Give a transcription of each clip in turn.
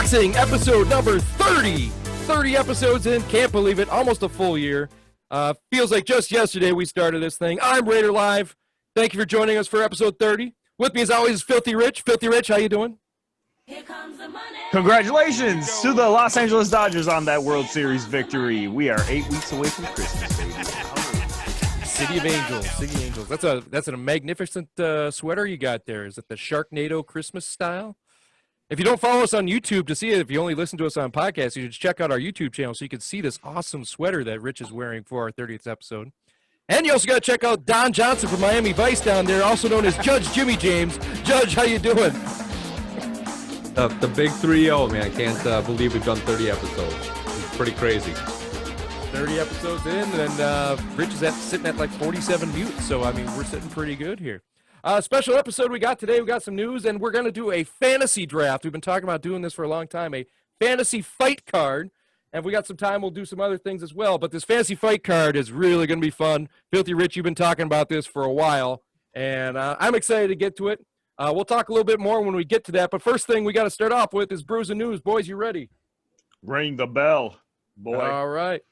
Unboxing, episode number 30. 30 episodes in, can't believe it, almost a full year. Feels like just yesterday we started this thing. I'm Raider Live. Thank you for joining us for episode 30. With me as always is Filthy Rich. Filthy Rich, how you doing? Here comes the money. Congratulations to the Los Angeles Dodgers on that World Series victory. We are 8 weeks away from Christmas, baby. City of Angels, City of Angels. That's a magnificent sweater you got there. Is it the Sharknado Christmas style? If you don't follow us on YouTube to see it, if you only listen to us on podcasts, you should check out our YouTube channel so you can see this awesome sweater that Rich is wearing for our 30th episode. And you also got to check out Don Johnson from Miami Vice down there, also known as Judge Jimmy James. Judge, how you doing? The big 3-0, man. I can't believe we've done 30 episodes. It's pretty crazy. 30 episodes in, and Rich is sitting at like 47 mutes, so, I mean, we're sitting pretty good here. Special episode we got today. We got some news, and we're going to do a fantasy draft. We've been talking about doing this for a long time, a fantasy fight card. And if we got some time, we'll do some other things as well. But this fantasy fight card is really going to be fun. Filthy Rich, you've been talking about this for a while, and I'm excited to get to it. We'll talk a little bit more when we get to that. But first thing we got to start off with is Brews and News. Boys, you ready? Ring the bell, boy. All right.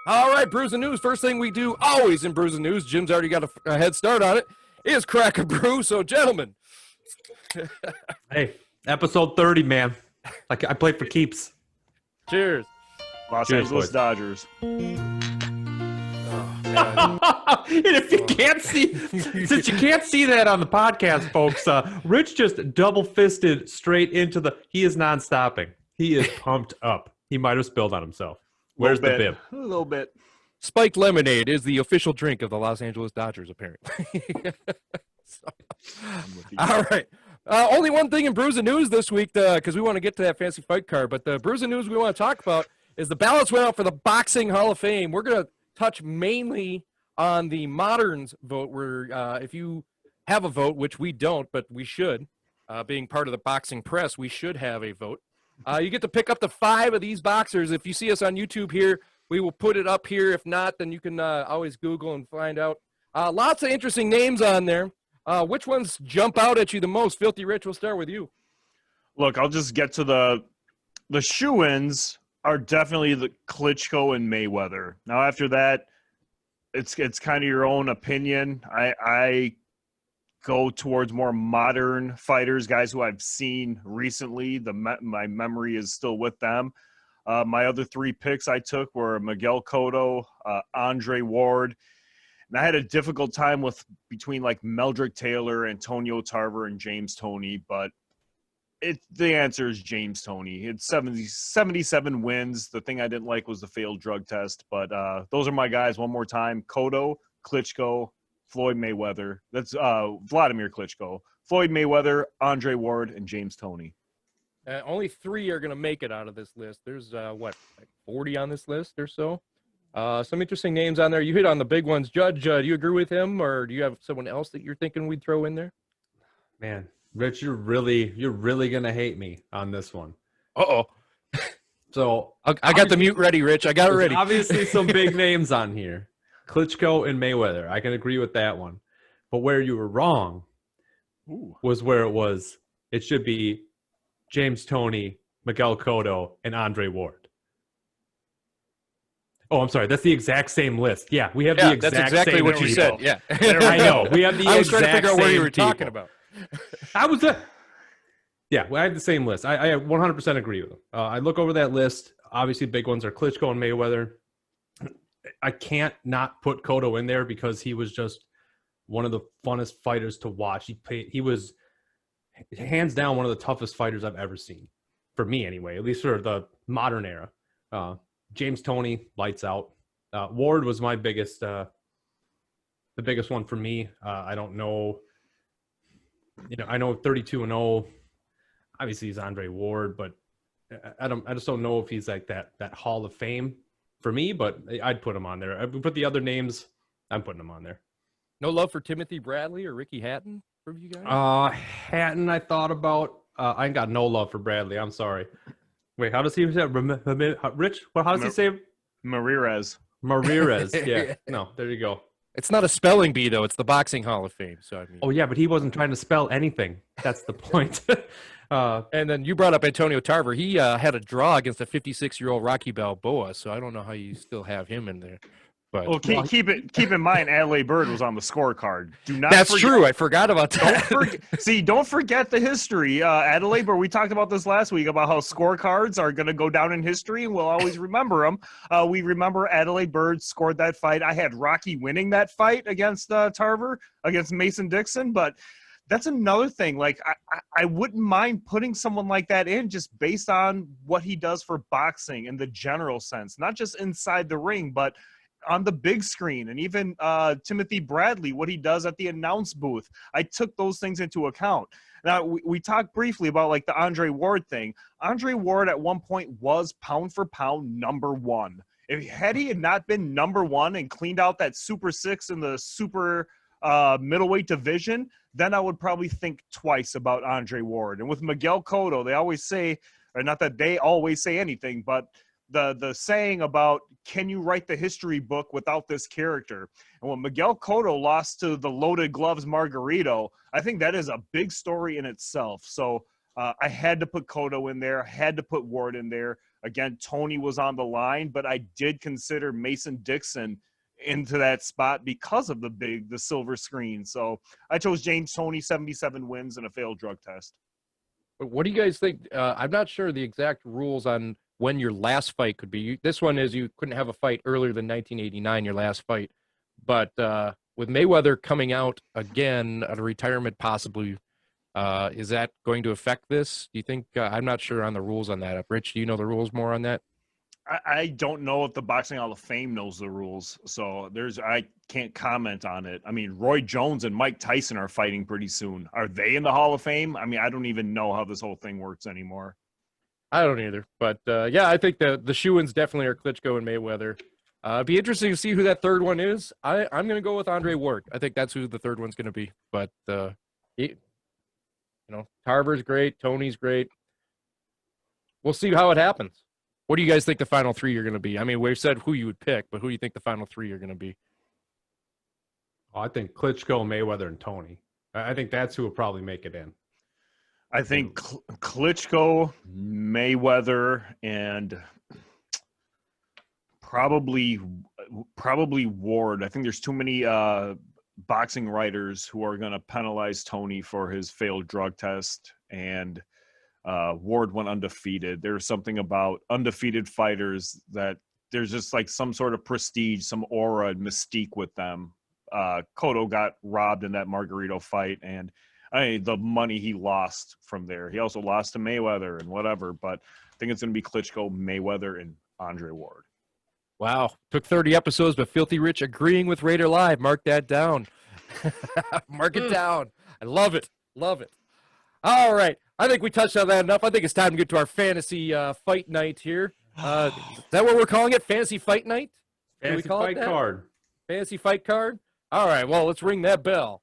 All right, Brews and News. First thing we do always in Brews and News, Jim's already got a head start on it, is crack a brew. So, gentlemen. Hey, episode 30, man. Like I played for keeps. Cheers. Los Cheers, Angeles boys. Dodgers. And if you can't see, since you can't see that on the podcast, folks, Rich just double-fisted straight into he is non-stopping. He is pumped up. He might have spilled on himself. Where's the bib? A little bit. Spiked lemonade is the official drink of the Los Angeles Dodgers, apparently. All right. Only one thing in Brews and News this week, because we want to get to that fancy fight card, but the Brews and News we want to talk about is the ballots went out for the Boxing Hall of Fame. We're going to touch mainly on the Moderns vote, where if you have a vote, which we don't, but we should, being part of the boxing press, we should have a vote. You get to pick up to 5 of these boxers. If you see us on YouTube here, we will put it up here. If not, then you can always Google and find out. Lots of interesting names on there. Which ones jump out at you the most? Filthy Rich, we'll start with you. Look, I'll just get to the shoo-ins are definitely the Klitschko and Mayweather. Now, after that, it's kind of your own opinion. I go towards more modern fighters, guys who I've seen recently. My memory is still with them. My other 3 picks I took were Miguel Cotto, Andre Ward, and I had a difficult time between like Meldrick Taylor, Antonio Tarver, and James Toney, but the answer is James Toney. It's 77 wins. The thing I didn't like was the failed drug test, but those are my guys. One more time: Cotto, Klitschko, Floyd Mayweather. That's Vladimir Klitschko, Floyd Mayweather, Andre Ward, and James Toney. Only 3 are going to make it out of this list. There's, like 40 on this list or so. Some interesting names on there. You hit on the big ones. Judge, do you agree with him, or do you have someone else that you're thinking we'd throw in there? Man, Rich, you're really gonna hate me on this one. Uh-oh. So I got the mute ready, Rich. I got it ready. Obviously, some big names on here. Klitschko and Mayweather. I can agree with that one. But where you were wrong was where it was. It should be James Toney, Miguel Cotto, and Andre Ward. Oh, I'm sorry. That's the exact same list. Yeah, we have the exact same. That's exactly what you said. Yeah. I know. We have the I was trying to figure out what you were people. talking about. Yeah, I have the same list. I 100% agree with them. I look over that list. Obviously, big ones are Klitschko and Mayweather. I can't not put Cotto in there because he was just one of the funnest fighters to watch. He was hands down one of the toughest fighters I've ever seen, for me anyway, at least for the modern era. James Toney, lights out. Ward was my biggest, the biggest one for me. I don't know. I know 32-0. Obviously, he's Andre Ward, but I just don't know if he's like that Hall of Fame for me. But I'd put him on there. I would put the other names. I'm putting them on there. No love for Timothy Bradley or Ricky Hatton from you guys? Hatton, I thought about. I ain't got no love for Bradley. I'm sorry. Wait, how does he say Rich? Well, how does he say Marirez? Yeah. No, there you go. It's not a spelling bee, though. It's the Boxing Hall of Fame. So I mean. Oh, yeah, but he wasn't trying to spell anything. That's the point. And then you brought up Antonio Tarver. He had a draw against a 56-year-old Rocky Balboa, so I don't know how you still have him in there. But Well, keep in mind, Adelaide Bird was on the scorecard. Do not. That's forget, true. I forgot about that. Don't forget the history. Adelaide Bird. We talked about this last week about how scorecards are going to go down in history, and we'll always remember them. We remember Adelaide Bird scored that fight. I had Rocky winning that fight against Tarver against Mason Dixon, but that's another thing. Like I wouldn't mind putting someone like that in just based on what he does for boxing in the general sense, not just inside the ring, but on the big screen, and even Timothy Bradley, what he does at the announce booth. I took those things into account. Now, we talked briefly about like the Andre Ward thing. Andre Ward at one point was pound for pound number one. Had he not been number one and cleaned out that Super 6 in the super middleweight division, then I would probably think twice about Andre Ward. And with Miguel Cotto, they always say, or not that they always say anything, but the saying about, can you write the history book without this character? And when Miguel Cotto lost to the Loaded Gloves Margarito, I think that is a big story in itself. So I had to put Cotto in there, had to put Ward in there. Again, Tony was on the line, but I did consider Mason Dixon into that spot because of the silver screen. So I chose James Toney, 77 wins and a failed drug test. What do you guys think? I'm not sure the exact rules on when your last fight could be. This one is you couldn't have a fight earlier than 1989, your last fight. But with Mayweather coming out again at a retirement possibly, is that going to affect this? Do you think? I'm not sure on the rules on that. Rich, do you know the rules more on that? I don't know if the Boxing Hall of Fame knows the rules, so I can't comment on it. I mean, Roy Jones and Mike Tyson are fighting pretty soon. Are they in the Hall of Fame? I mean, I don't even know how this whole thing works anymore. I don't either, but yeah, I think the shoe-ins definitely are Klitschko and Mayweather. It'd be interesting to see who that third one is. I'm going to go with Andre Ward. I think that's who the third one's going to be. But Tarver's great, Tony's great. We'll see how it happens. What do you guys think the final three are going to be? I mean, we've said who you would pick, but who do you think the final three are going to be? Oh, I think Klitschko, Mayweather, and Tony. I think that's who will probably make it in. I think Klitschko, Mayweather, and probably Ward. I think there's too many boxing writers who are going to penalize Tony for his failed drug test, and Ward went undefeated. There's something about undefeated fighters that there's just like some sort of prestige, some aura and mystique with them. Cotto got robbed in that Margarito fight, and the money he lost from there. He also lost to Mayweather and whatever, but I think it's going to be Klitschko, Mayweather, and Andre Ward. Wow. Took 30 episodes, but Filthy Rich agreeing with Raider Live. Mark that down. Mark it down. I love it. Love it. All right. I think we touched on that enough. I think it's time to get to our fantasy fight night here. Is that what we're calling it? Fantasy fight night? Fantasy fight card. Fantasy fight card? All right. Well, let's ring that bell.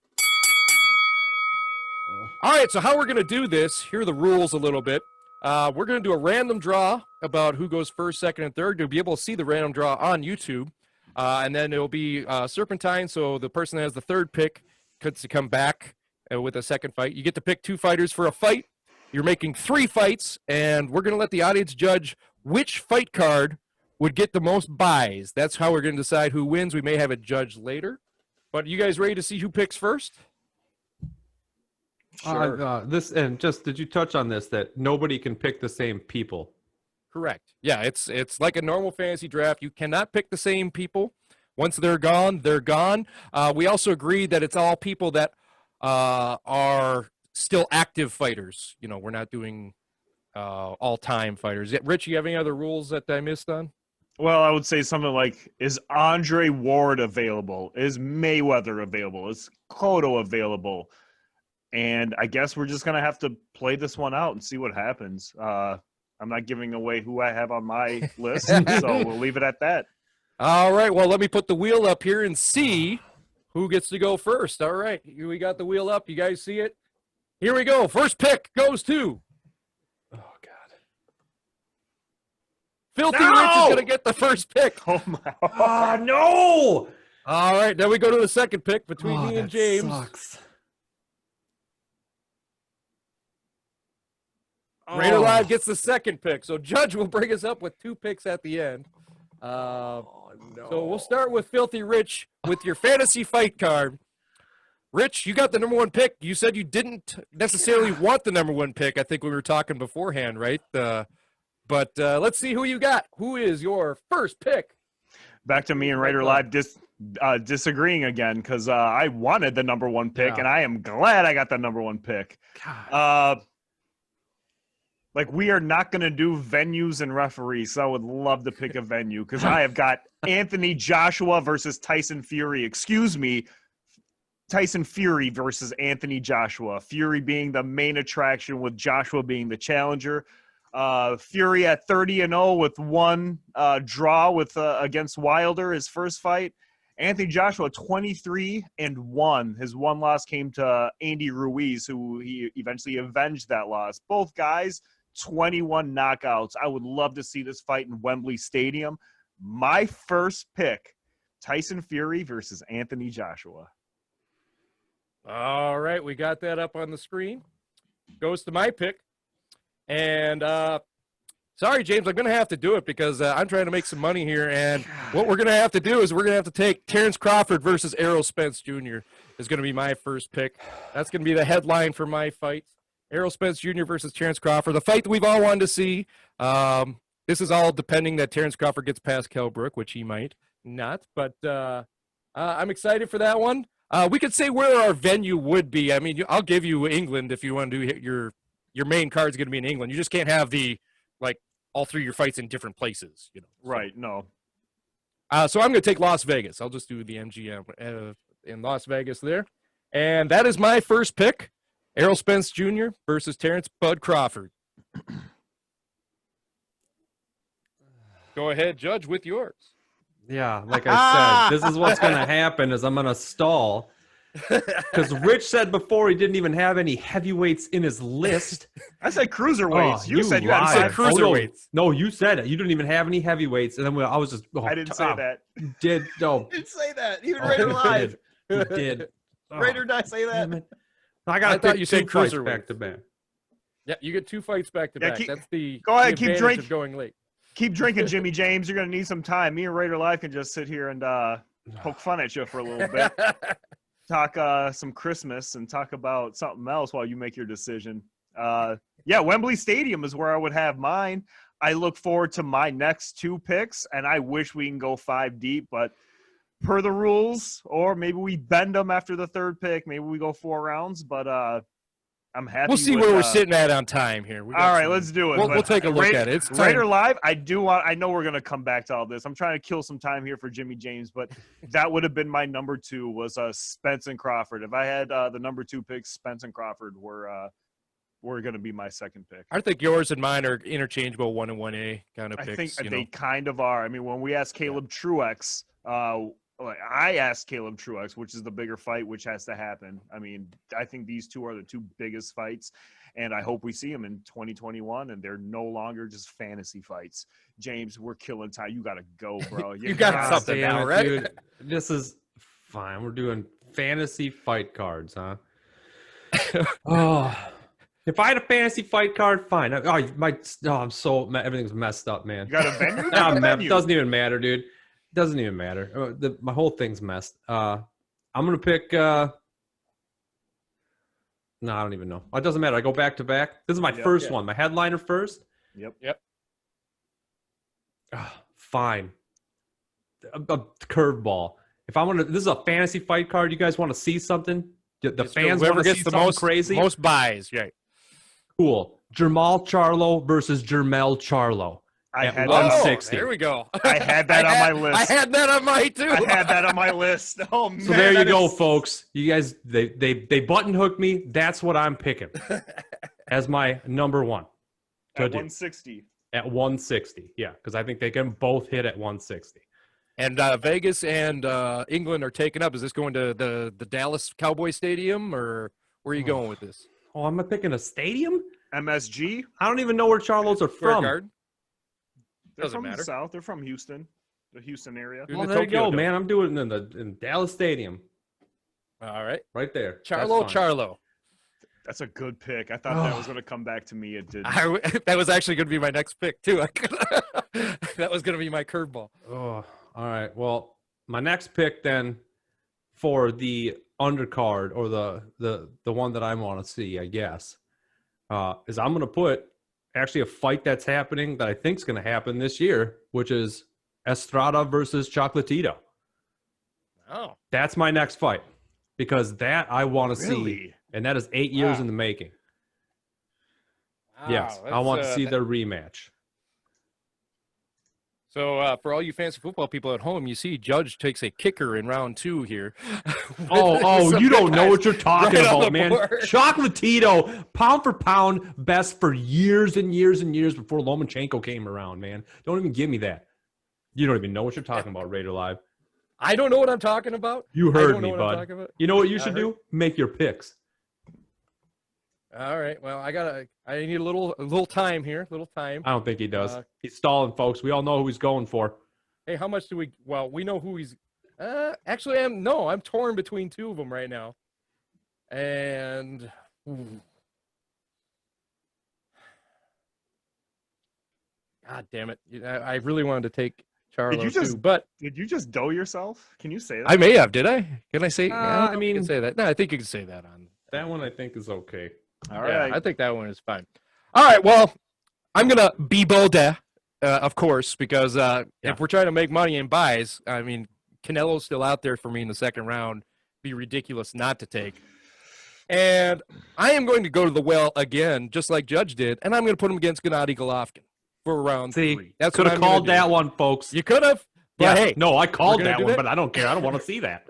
All right, so how we're going to do this, here are the rules a little bit. We're going to do a random draw about who goes first, second, and third. You'll be able to see the random draw on YouTube. And then it'll be serpentine, so the person that has the third pick gets to come back with a second fight. You get to pick two fighters for a fight. You're making 3 fights, and we're going to let the audience judge which fight card would get the most buys. That's how we're going to decide who wins. We may have it judged later. But you guys ready to see who picks first? Sure. Did you touch on this, that nobody can pick the same people? Correct. Yeah, it's like a normal fantasy draft. You cannot pick the same people. Once they're gone, they're gone. We also agreed that it's all people that are still active fighters. You know, we're not doing all-time fighters. Rich, you have any other rules that I missed on? Well, I would say something like, is Andre Ward available? Is Mayweather available? Is Cotto available? And I guess we're just going to have to play this one out and see what happens. I'm not giving away who I have on my list, so we'll leave it at that. All right. Well, let me put the wheel up here and see who gets to go first. All right. Here we got the wheel up. You guys see it? Here we go. First pick goes to... Oh, God. Filthy Rich is going to get the first pick. Oh, my. No! All right. Then we go to the second pick between me and James. Sucks. Raider Live gets the second pick. So Judge will bring us up with 2 picks at the end. No. So we'll start with Filthy Rich with your fantasy fight card. Rich, you got the number 1 pick. You said you didn't necessarily want the number 1 pick. I think we were talking beforehand, right? But let's see who you got. Who is your first pick? Back to me and Raider Live disagreeing again because I wanted the number 1 pick, and I am glad I got the number 1 pick. We are not going to do venues and referees, so I would love to pick a venue because I have got Anthony Joshua versus Tyson Fury. Excuse me, Tyson Fury versus Anthony Joshua. Fury being the main attraction with Joshua being the challenger. Fury at 30-0 with 1 draw with against Wilder, his first fight. Anthony Joshua 23-1. His 1 loss came to Andy Ruiz, who he eventually avenged that loss. Both guys 21 knockouts. I would love to see this fight in Wembley Stadium. My first pick, Tyson Fury versus Anthony Joshua. All right, we got that up on the screen. Goes to my pick. And sorry, James, I'm going to have to do it because I'm trying to make some money here. And what we're going to have to do is we're going to have to take Terrence Crawford versus Errol Spence Jr. is going to be my first pick. That's going to be the headline for my fight. Errol Spence Jr. versus Terrence Crawford, the fight that we've all wanted to see. This is all depending that Terrence Crawford gets past Kell Brook, which he might not. But I'm excited for that one. We could say where our venue would be. I mean, I'll give you England if you want to do your main card's going to be in England. You just can't have all 3 of your fights in different places. Right, no. So I'm going to take Las Vegas. I'll just do the MGM in Las Vegas there. And that is my first pick. Errol Spence Jr. versus Terrence Bud Crawford. Go ahead, Judge, with yours. Yeah, like I said, this is what's going to happen is I'm going to stall. Because Rich said before he didn't even have any heavyweights in his list. I said cruiserweights. Oh, you said you had said cruiserweights. No, you said it. You didn't even have any heavyweights. And then I was just... I didn't say that. You did. No. Didn't say that. Even Raider Live. You did. Raider did I say that? I thought you said cruiserweights back to back. Yeah, you get 2 fights back to back. That's go ahead, the keep advantage drinking. of going late. Keep drinking, Jimmy James. You're going to need some time. Me and Raider Live can just sit here and poke fun at you for a little bit. Talk some Christmas and talk about something else while you make your decision. Wembley Stadium is where I would have mine. I look forward to my next 2 picks, and I wish we can go 5 deep, but per the rules, or maybe we bend them after the 3rd pick. Maybe we go 4 rounds, but I'm happy. We'll see where we're sitting at on time here. All right, let's do it. We'll take a look at it. It's time. Raider Live, I know we're going to come back to all this. I'm trying to kill some time here for Jimmy James, but that would have been my number 2 was Spence and Crawford. If I had the number 2 picks, Spence and Crawford were going to be my second pick. I think yours and mine are interchangeable 1 and 1A kind of picks. I think they kind of are. I mean, when we asked Caleb Truex, I asked Caleb Truex, which is the bigger fight, which has to happen. I mean, I think these 2 are the 2 biggest fights, and I hope we see them in 2021, and they're no longer just fantasy fights. James, we're killing time. You got to go, bro. You got something now, right? Dude, this is fine. We're doing fantasy fight cards, huh? If I had a fantasy fight card, fine. Everything's messed up, man. You got a venue? It doesn't even matter, dude. Doesn't even matter. My whole thing's messed. I'm gonna pick. No, I don't even know. It doesn't matter. I go back to back. This is my first one. My headliner first. Yep. Fine. A curveball. If I want to, this is a fantasy fight card. You guys want to see something? The fans want to see something crazy. Most buys, right? Cool. Jamal Charlo versus Jermell Charlo. At 160. There we go. I had that on my list. I had that on my too. I had that on my list. Oh man. So there you go, folks. You guys, they button hooked me. That's what I'm picking as my number 1. At 160. At 160, yeah, because I think they can both hit at 160. And Vegas and England are taken up. Is this going to the Dallas Cowboy Stadium, or where are you going with this? Oh, am I picking a stadium? MSG. I don't even know where Charlos are Square from. Garden? They're Doesn't from matter. the South. They're from Houston, the Houston area. Dude, Well, the there you Tokyo go, Dome. man. I'm doing it in Dallas Stadium, All right. right there. Charlo, That's fine. Charlo. That's a good pick. I thought that was going to come back to me. It didn't. That was actually going to be my next pick too. That was going to be my curveball. Oh, all right. Well, my next pick then for the undercard or the one that I want to see, I guess, is I'm going to put actually a fight that's happening that I think is going to happen this year, which is Estrada versus Chocolatito. Oh, That's my next fight because that I want to Really? see, and that is 8 years in the making. Yes, I want to see their rematch. So for all you fantasy football people at home, you see Judge takes a kicker in round 2 here. Oh, you don't know what you're talking right on about, the man. board. Chocolatito, pound for pound, best for years and years and years before Lomachenko came around, man. Don't even give me that. You don't even know what you're talking about, Raider Live. I don't know what I'm talking about. You I heard don't know me, what I'm bud. talking about. You know what you I should heard- do? Make your picks. All right. Well, I need a little time here. Little time. I don't think he does. Uh, He's stalling, folks. We all know who he's going for. Hey, how much do we? Well, we know who he's. Actually, I'm torn between 2 of them right now, and. God damn it! I really wanted to take Charlo too, but Did you just dough yourself? Can you say that? I may have. Did I? Can I say? I mean- you can say that. No, I think you can say that on. That one I think is okay. All Yeah, right. I think that one is fine. All right. Well, I'm gonna be bold, of course, because if we're trying to make money in buys, I mean, Canelo's still out there for me in the second round. Be ridiculous not to take. And I am going to go to the well again, just like Judge did, and I'm going to put him against Gennady Golovkin for round 3. That's could what have I'm gonna called do. that one, folks. You could have. But Yeah, hey, no, I called gonna that do one, that? but I don't care. I don't want to see that.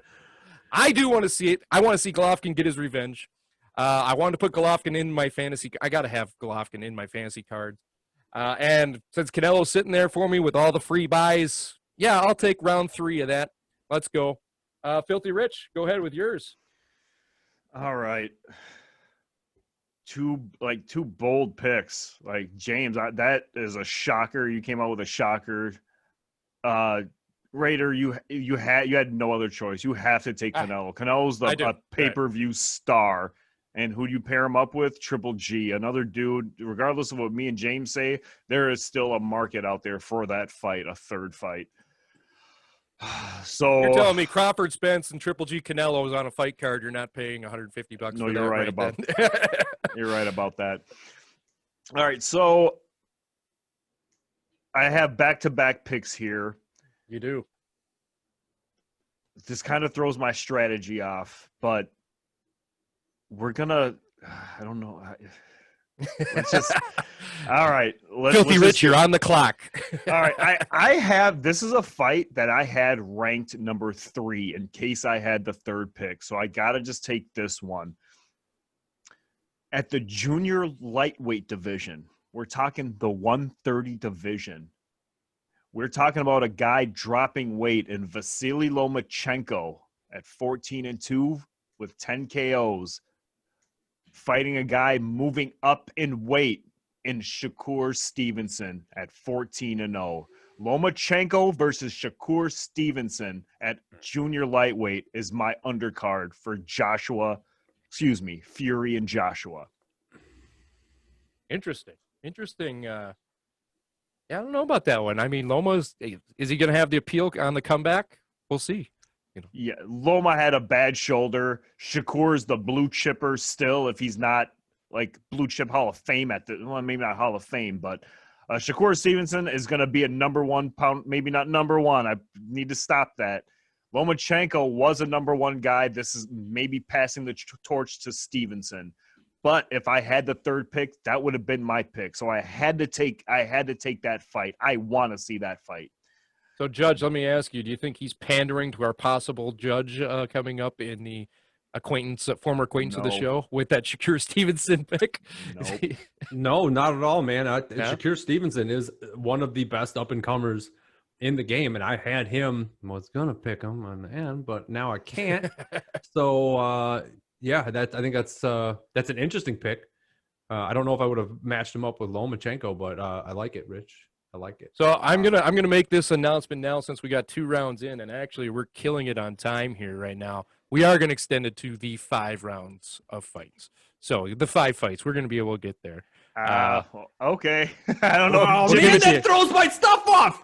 I do want to see it. I want to see Golovkin get his revenge. I wanted to put Golovkin in my fantasy. I got to have Golovkin in my fantasy cards. And since Canelo's sitting there for me with all the free buys, yeah, I'll take round 3 of that. Let's go. Filthy Rich, go ahead with yours. All right. Two bold picks. Like James, that is a shocker. You came out with a shocker. Raider, you had no other choice. You have to take Canelo. Canelo's a pay-per-view star. And who do you pair him up with? Triple G, another dude. Regardless of what me and James say, there is still a market out there for that fight, a third fight. So You're telling me Crawford Spence and Triple G Canelo is on a fight card. You're not paying $150 No, for you're that right about then. You're right about that. All right, so I have back-to-back picks here. You do. This kind of throws my strategy off, but we're gonna. I don't know. Let's just. All right, Filthy Rich, you're on the clock. All right, I have. This is a fight that I had ranked number 3 in case I had the third pick, so I gotta just take this one. At the junior lightweight division, we're talking the 130 division. We're talking about a guy dropping weight in Vasily Lomachenko at 14-2 with 10 KOs, fighting a guy moving up in weight in Shakur Stevenson at 14-0. Lomachenko versus Shakur Stevenson at junior lightweight is my undercard for Fury and Joshua. Interesting. Yeah, I don't know about that one. I mean, is he going to have the appeal on the comeback? We'll see. Yeah, Loma had a bad shoulder. Shakur's the blue chipper still, if he's not like blue chip Hall of Fame maybe not Hall of Fame, but Shakur Stevenson is going to be a number 1 pound, maybe not number 1. I need to stop that. Lomachenko was a number 1 guy. This is maybe passing the torch to Stevenson. But if I had the third pick, that would have been my pick. So I had to take that fight. I want to see that fight. So, Judge, let me ask you: do you think he's pandering to our possible judge coming up in the former acquaintance of the No. show with that Shakur Stevenson pick? Nope. No, not at all, man. Yeah? Shakur Stevenson is one of the best up-and-comers in the game, and I had him. Was gonna pick him on the end, but now I can't. So, yeah, I think that's an interesting pick. I don't know if I would have matched him up with Lomachenko, but I like it, Rich. I like it. So I'm gonna make this announcement now since we got 2 rounds in, and actually we're killing it on time here right now. We are gonna extend it to the 5 rounds of fights. So the 5 fights, we're going to be able to get there. Okay. I don't know. Oh, Jimmy, man, Jimmy. that throws my stuff off.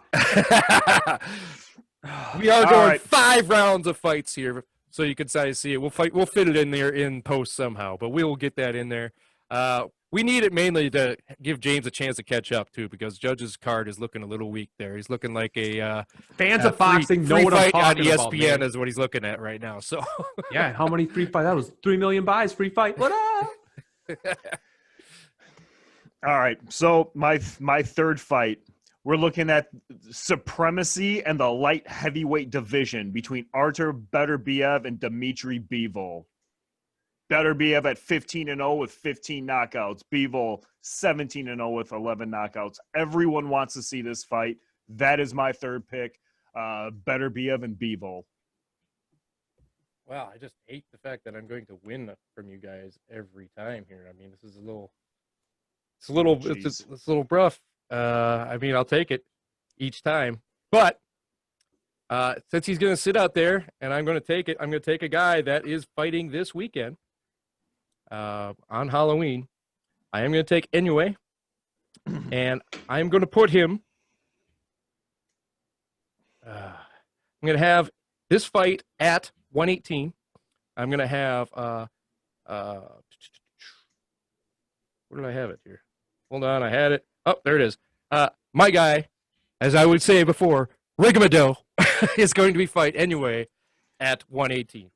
We are All going right. 5 rounds of fights here, so you can see it. We'll fit it in there in post somehow, but we will get that in there. We need it mainly to give James a chance to catch up too, because Judge's card is looking a little weak there. He's looking like a Fans of free boxing know what I'm fight on talking ESPN about, man. is what he's looking at right now. So Yeah, how many free fight? That was 3 million buys, free fight. What up? All right. So my third fight, we're looking at supremacy and the light heavyweight division between Artur Beterbiev and Dmitry Bivol. Beterbiev at 15-0 with 15 knockouts. Bivol 17-0 with 11 knockouts. Everyone wants to see this fight. That is my third pick. Beterbiev and Bivol. wow, I just hate the fact that I'm going to win from you guys every time here. I mean, this is a little rough. I mean, I'll take it each time, but since he's going to sit out there and I'm going to take it, I'm going to take a guy that is fighting this weekend on Halloween. I am going to take Inoue, and I'm going to put him. I'm going to have this fight at 118. I'm going to have where did I have it here? Hold on, I had it. Oh, there it is. My guy, as I would say before, Rigamado is going to be fight Inoue at 118.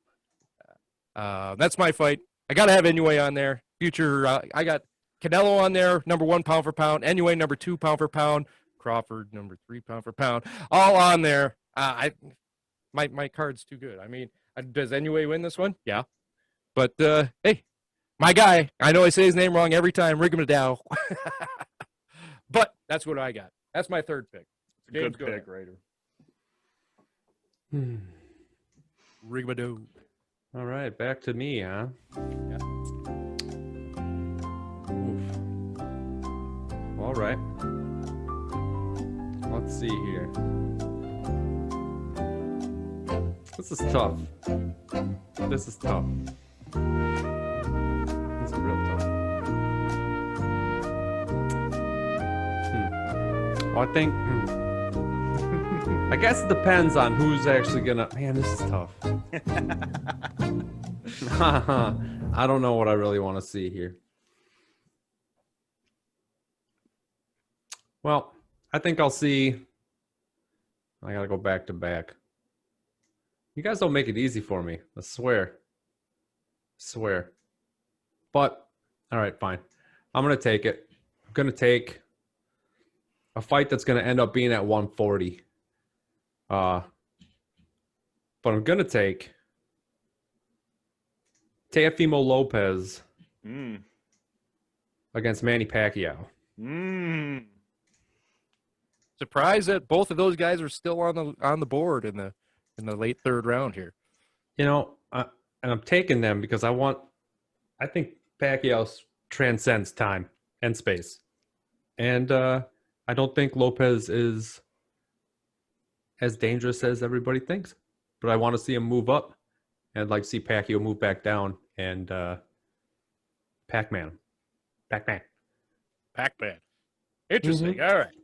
That's my fight. I got to have Inoue on there. Future, I got Canelo on there, number 1 pound for pound. Inoue, number 2 pound for pound. Crawford, number 3 pound for pound. All on there. My card's too good. I mean, does Inoue win this one? Yeah. But, hey, my guy, I know I say his name wrong every time, Rigamado. But that's what I got. That's my third pick. James, Good go pick, ahead. Raider. Rigamado. All right, back to me, huh? Yeah. Oof. All right. Let's see here. This is tough. This is tough. This is real tough. Well, I think. I guess it depends on who's actually gonna. Man, this is tough. I don't know what I really want to see here. Well, I think I'll see. I gotta go back to back. You guys don't make it easy for me. I swear. But, all right, fine. I'm gonna take it. I'm gonna take a fight that's gonna end up being at 140. But I'm gonna take Teofimo Lopez against Manny Pacquiao. Surprised that both of those guys are still on the board in the late third round here. You know, and I'm taking them because I think Pacquiao transcends time and space. And I don't think Lopez is as dangerous as everybody thinks. But I want to see him move up. And I'd like to see Pacquiao move back down and Pac-Man. Interesting. All right.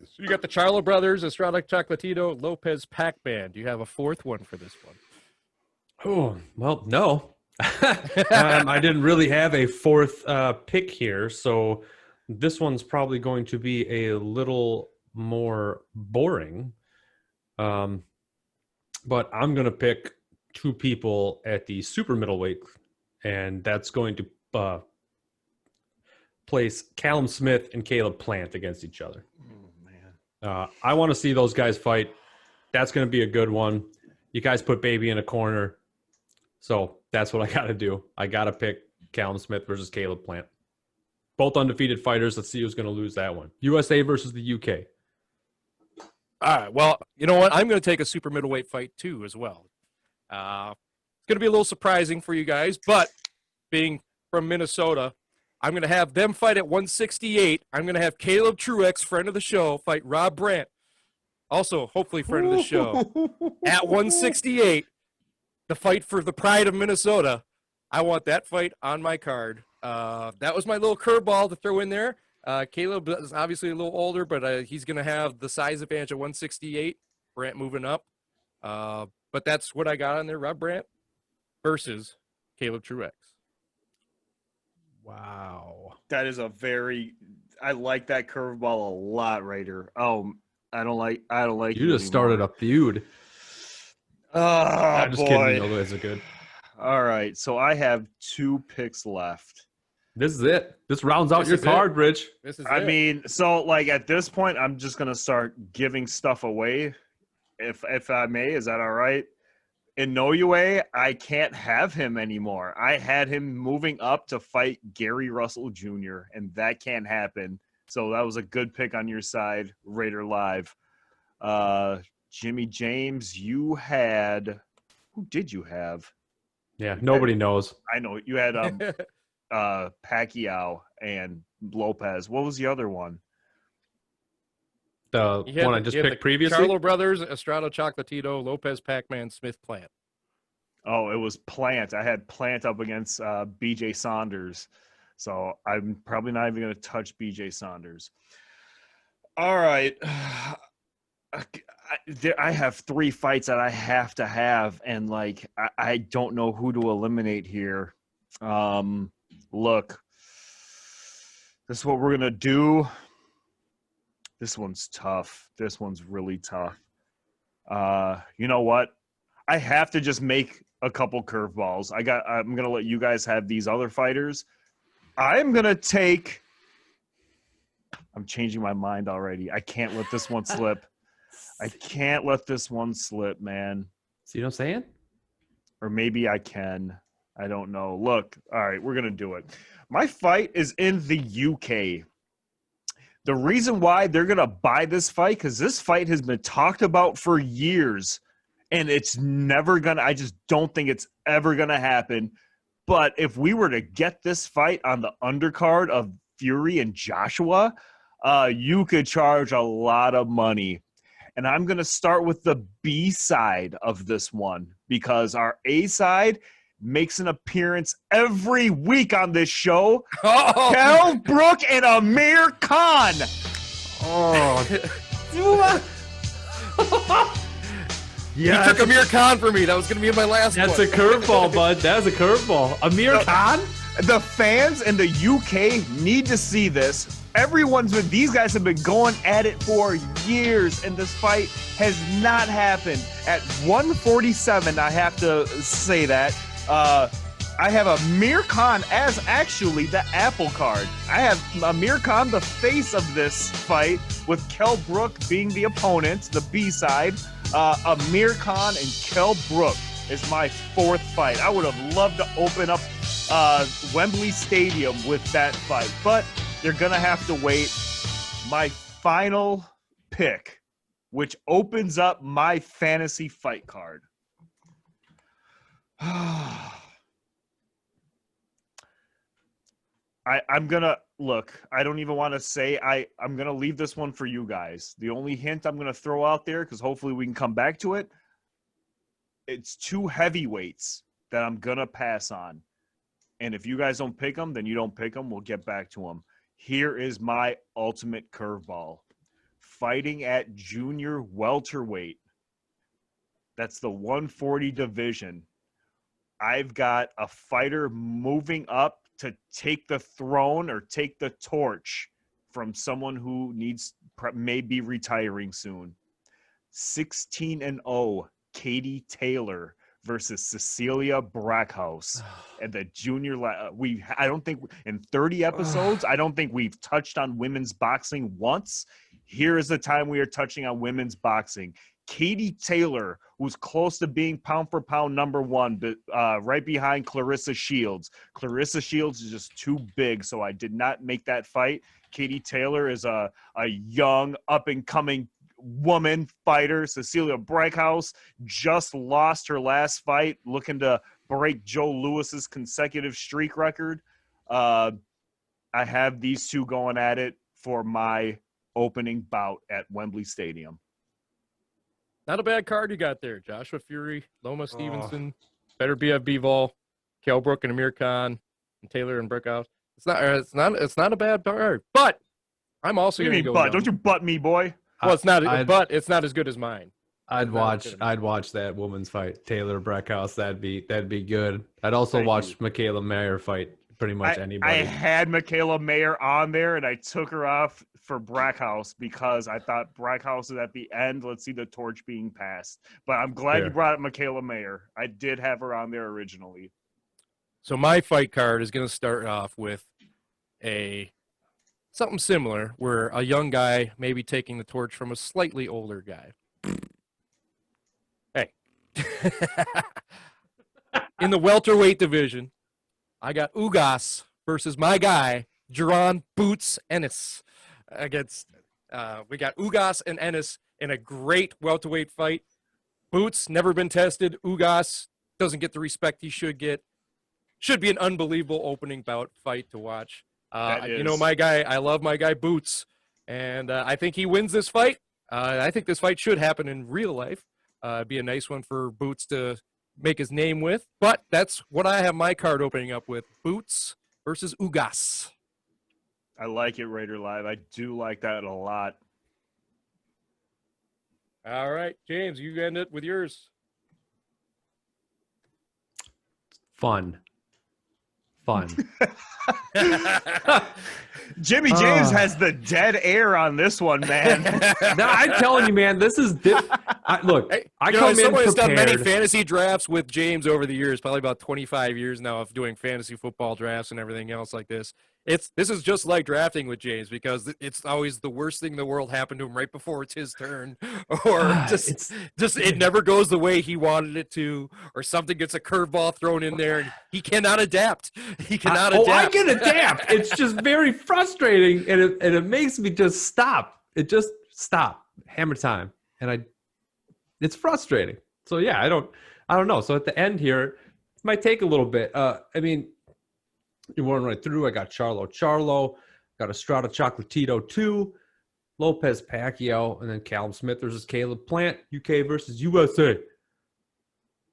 So you got the Charlo brothers, Estrada Chocolatito, Lopez, Pac-Man. Do you have a fourth one for this one? Oh, well, no. I didn't really have a fourth pick here, so this one's probably going to be a little more boring. But I'm going to pick 2 people at the super middleweight, and that's going to place Callum Smith and Caleb Plant against each other. I want to see those guys fight. That's going to be a good one. You guys put baby in a corner. So that's what I got to do. I got to pick Callum Smith versus Caleb Plant. Both undefeated fighters. Let's see who's going to lose that one. USA versus the UK. All right. Well, you know what? I'm going to take a super middleweight fight too as well. It's going to be a little surprising for you guys, but being from Minnesota, I'm going to have them fight at 168. I'm going to have Caleb Truex, friend of the show, fight Rob Brandt, also hopefully friend of the show, at 168. The fight for the pride of Minnesota. I want that fight on my card that was my little curveball to throw in there. Caleb is obviously a little older, but he's going to have the size advantage at 168. Brandt moving up. But that's what I got on there. Rob Brandt versus Caleb Truex. Wow. That is I like that curveball a lot, Raider. Oh, I don't like You just started a feud. Oh, I'm just boy. kidding. You guys are good. All right, so I have 2 picks left. This is it. This rounds out This your is card, Rich. This is I it. mean, so like at this point, I'm just gonna start giving stuff away, if I may. Is that all right? Inoue, I can't have him anymore. I had him moving up to fight Gary Russell Jr., and that can't happen. So that was a good pick on your side, Raider Live. Jimmy James, you had – who did you have? Yeah, nobody knows. I know. You had Pacquiao and Lopez. What was the other one? The one I just picked previously? Charlo Brothers, Estrada Chocolatito, Lopez Pac-Man, Smith Plant. Oh, it was Plant. I had Plant up against BJ Saunders. So I'm probably not even going to touch BJ Saunders. All right. I have 3 fights that I have to have, and like I don't know who to eliminate here. Look, this is what we're going to do. This one's tough. This one's really tough. You know what? I have to just make a couple curveballs. I'm going to let you guys have these other fighters. I'm going to take – I'm changing my mind already. I can't let this one slip. I can't let this one slip, man. See what I'm saying? Or maybe I can. I don't know. Look, all right, we're going to do it. My fight is in the UK. The reason why they're going to buy this fight, because this fight has been talked about for years, and it's never going to – I just don't think it's ever going to happen. But if we were to get this fight on the undercard of Fury and Joshua, you could charge a lot of money. And I'm going to start with the B side of this one because our A side makes an appearance every week on this show. Oh, Kell Brook and Amir Khan. Oh. you took Amir Khan for me. That was going to be my last That's one. a curveball, bud. That's a curveball. Amir Khan? The fans in the UK need to see this. These guys have been going at it for years, and this fight has not happened. At 147, I have to say that. I have Amir Khan as actually the apple card. I have Amir Khan, the face of this fight, with Kell Brook being the opponent, the B side. Amir Khan and Kell Brook is my 4th fight. I would have loved to open up Wembley Stadium with that fight, but you're going to have to wait. My final pick, which opens up my fantasy fight card. I'm going to look. I don't even want to say I'm going to leave this one for you guys. The only hint I'm going to throw out there, because hopefully we can come back to it, it's 2 heavyweights that I'm going to pass on. And if you guys don't pick them, then you don't pick them. We'll get back to them. Here is my ultimate curveball. Fighting at junior welterweight. That's the 140 division. I've got a fighter moving up to take the throne or take the torch from someone who may be retiring soon. 16-0, Katie Taylor versus Cecilia Brockhouse at the junior. I don't think in 30 episodes, I don't think we've touched on women's boxing once. Here is the time we are touching on women's boxing. Katie Taylor, who's close to being pound for pound #1, but right behind Clarissa Shields. Clarissa Shields is just too big, so I did not make that fight. Katie Taylor is a young, up-and-coming woman fighter. Cecilia Brockhouse just lost her last fight, looking to break Joe Lewis's consecutive streak record. I have these 2 going at it for my opening bout at Wembley Stadium. Not a bad card you got there. Joshua Fury, Loma Stevenson, better be a B-Vol, Kell Brook and Amir Khan. Taylor and Brookhouse. It's not a bad card, but I'm also What do going you to mean, go. butt? Young. Don't you butt me, boy? Well, it's not, I'd- but it's not as good as mine. I'd Not watch. good. I'd watch that woman's fight, Taylor Brockhouse. That'd be good. I'd also Thank watch you. Michaela Mayer fight pretty much I anybody. had Michaela Mayer on there, and I took her off for Brockhouse because I thought Brockhouse is at the end. Let's see the torch being passed. But I'm glad you Fair. brought up Michaela Mayer. I did have her on there originally. So my fight card is going to start off with something similar, where a young guy may be taking the torch from a slightly older guy. Hey. In the welterweight division, I got Ugas versus my guy, Jeron Boots Ennis. We got Ugas and Ennis in a great welterweight fight. Boots, never been tested. Ugas doesn't get the respect he should get. Should be an unbelievable opening bout fight to watch. You know, my guy, I love my guy Boots, and I think he wins this fight. I think this fight should happen in real life. It'd be a nice one for Boots to make his name with. But that's what I have my card opening up with: Boots versus Ugas. I like it, Raider Live. I do like that a lot. All right, James, you end it with yours. Fun. Jimmy James has the dead air on this one, man. No, I'm telling you, man, this is look. Hey, I you know, come as in someone who's done many prepared. fantasy drafts with James over the years, probably about 25 years now of doing fantasy football drafts and everything else like this. This is just like drafting with James, because it's always the worst thing in the world happened to him right before it's his turn, or just it never goes the way he wanted it to, or something gets a curveball thrown in there and he cannot adapt. He cannot adapt. I can adapt. It's just very frustrating, and it makes me just stop. It just stop. Hammer time, and it's frustrating. So yeah, I don't know. So at the end here, it might take a little bit. I mean, you run right through. I got Charlo, got Estrada Chocolatito 2, Lopez Pacquiao, and then Callum Smith versus Caleb Plant, UK versus USA.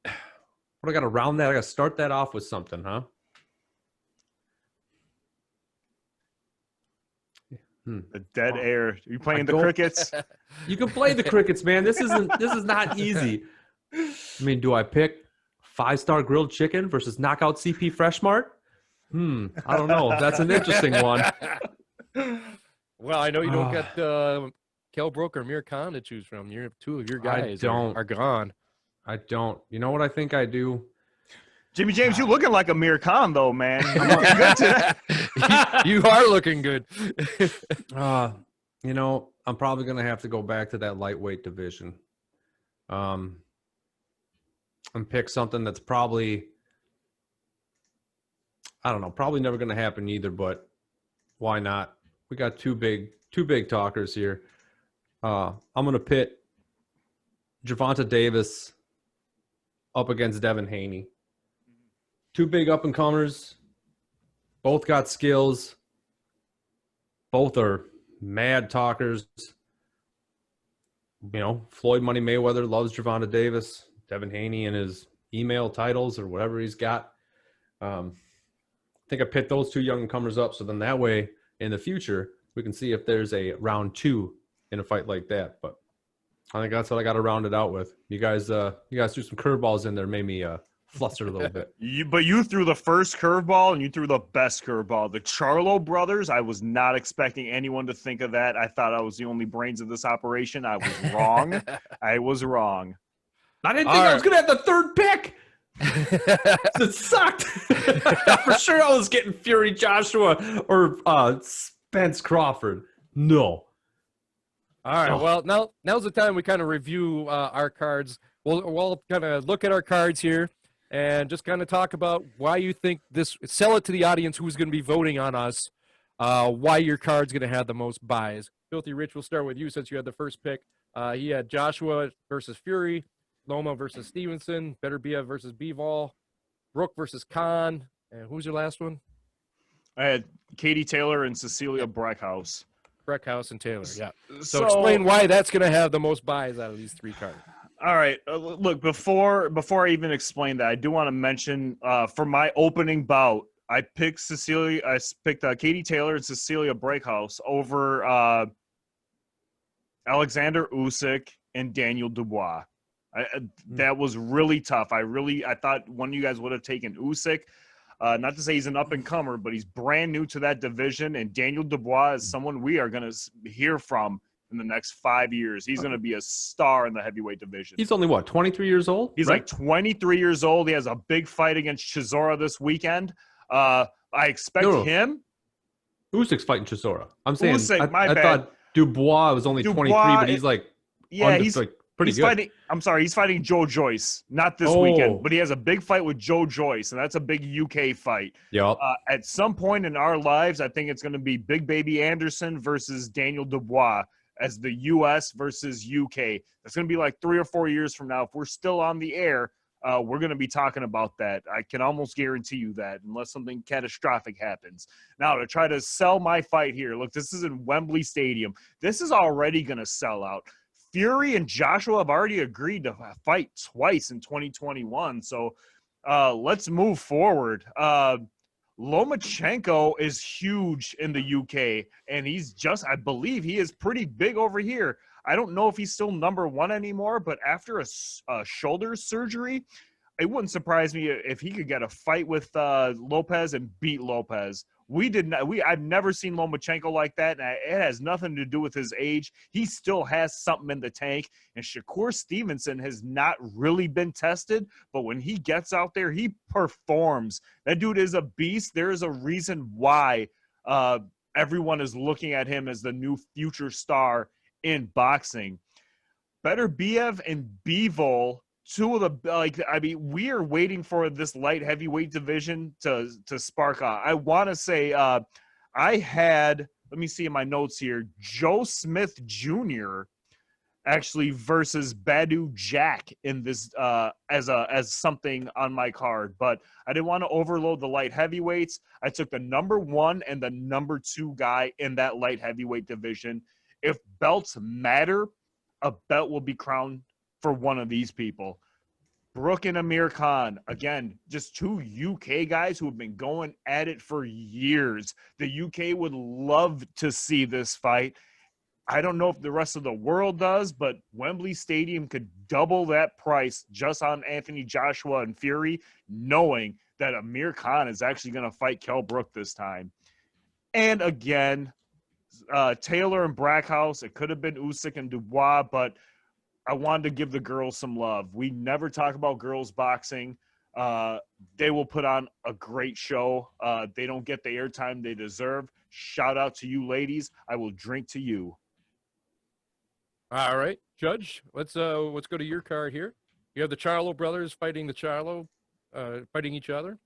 What I got to round that? I got to start that off with something, huh? The dead air. Are you playing the crickets? You can play the crickets, man. This is not easy. I mean, do I pick 5-star grilled chicken versus knockout CP Fresh Mart? I don't know. That's an interesting one. Well, I know you don't got Kell Brook or Amir Khan to choose from. Two of your guys are gone. I don't. You know what I think I do? Jimmy James, you looking like Amir Khan, though, man. I'm looking good today. You are looking good. You know, I'm probably going to have to go back to that lightweight division. And pick something that's probably, I don't know, probably never going to happen either, but why not? We got two big talkers here. I'm going to pit Javonte Davis up against Devin Haney. Two big up-and-comers. Both got skills. Both are mad talkers. You know, Floyd Money Mayweather loves Javonte Davis. Devin Haney and his email titles or whatever he's got. I think I pit those two young comers up, so then that way in the future we can see if there's a round 2 in a fight like that. But I think that's what I got to round it out with. You guys threw some curveballs in there, made me flustered a little bit. But you threw the first curveball, and you threw the best curveball. The Charlo brothers, I was not expecting anyone to think of that. I thought I was the only brains of this operation. I was wrong. I was wrong. I didn't think I was going to have the third pick. It sucked. For sure I was getting Fury Joshua or Spence Crawford. No. All right. Well, now's the time we kind of review our cards. We'll kind of look at our cards here and just kind of talk about why you think sell it to the audience who's going to be voting on us, why your card's going to have the most buys. Filthy Rich, we'll start with you since you had the first pick. He had Joshua versus Fury, Loma versus Stevenson, Better Bia versus Bivol, Brook versus Khan, and who's your last one? I had Katie Taylor and Cecilia Brockhouse. Brockhouse and Taylor, yeah. So explain why that's going to have the most buys out of these three cards. All right. Look, before I even explain that, I do want to mention for my opening bout, I picked Cecilia. I picked Katie Taylor and Cecilia Breakhouse over Alexander Usyk and Daniel Dubois. That was really tough. I thought one of you guys would have taken Usyk. Not to say he's an up-and-comer, but he's brand new to that division, and Daniel Dubois is someone we are going to hear from in the next 5 years. He's going to be a star in the heavyweight division. He's only, what, 23 years old? He's right? like 23 years old. He has a big fight against Chisora this weekend. I expect him. Usyk's fighting Chisora. I'm saying Usyk, I thought Dubois was only 23, but he's like, he's like pretty good. Fighting. I'm sorry, he's fighting Joe Joyce, not this weekend, but he has a big fight with Joe Joyce, and that's a big UK fight. Yep. At some point in our lives, I think it's going to be Big Baby Anderson versus Daniel Dubois as the US versus UK. That's going to be like 3 or 4 years from now. If we're still on the air, we're going to be talking about that. I can almost guarantee you that, unless something catastrophic happens. Now, to try to sell my fight here, look, this is in Wembley Stadium. This is already going to sell out. Fury and Joshua have already agreed to fight twice in 2021. So let's move forward. Lomachenko is huge in the UK, and I believe he is pretty big over here. I don't know if he's still number one anymore, but after a shoulder surgery, it wouldn't surprise me if he could get a fight with Lopez and beat Lopez. I've never seen Lomachenko like that, and it has nothing to do with his age. He still has something in the tank, and Shakur Stevenson has not really been tested, but when he gets out there, he performs. That dude is a beast. There is a reason why everyone is looking at him as the new future star in boxing. Beterbiev and Bivol, two of the we are waiting for this light heavyweight division to spark out. I want to say I had, let me see in my notes here, Joe Smith Jr. actually versus Badu Jack in this as something on my card, but I didn't want to overload the light heavyweights. I took the number 1 and the number 2 guy in that light heavyweight division. If belts matter, a belt will be crowned for one of these people. Brook and Amir Khan, again, just 2 UK guys who have been going at it for years. The UK would love to see this fight. I don't know if the rest of the world does, but Wembley Stadium could double that price just on Anthony Joshua and Fury, knowing that Amir Khan is actually going to fight Kell Brook this time. And again, Taylor and Brockhouse, it could have been Usyk and Dubois, but I wanted to give the girls some love. We never talk about girls boxing. They will put on a great show. They don't get the airtime they deserve. Shout out to you ladies. I will drink to you. All right, Judge, let's go to your card here. You have the Charlo brothers fighting fighting each other.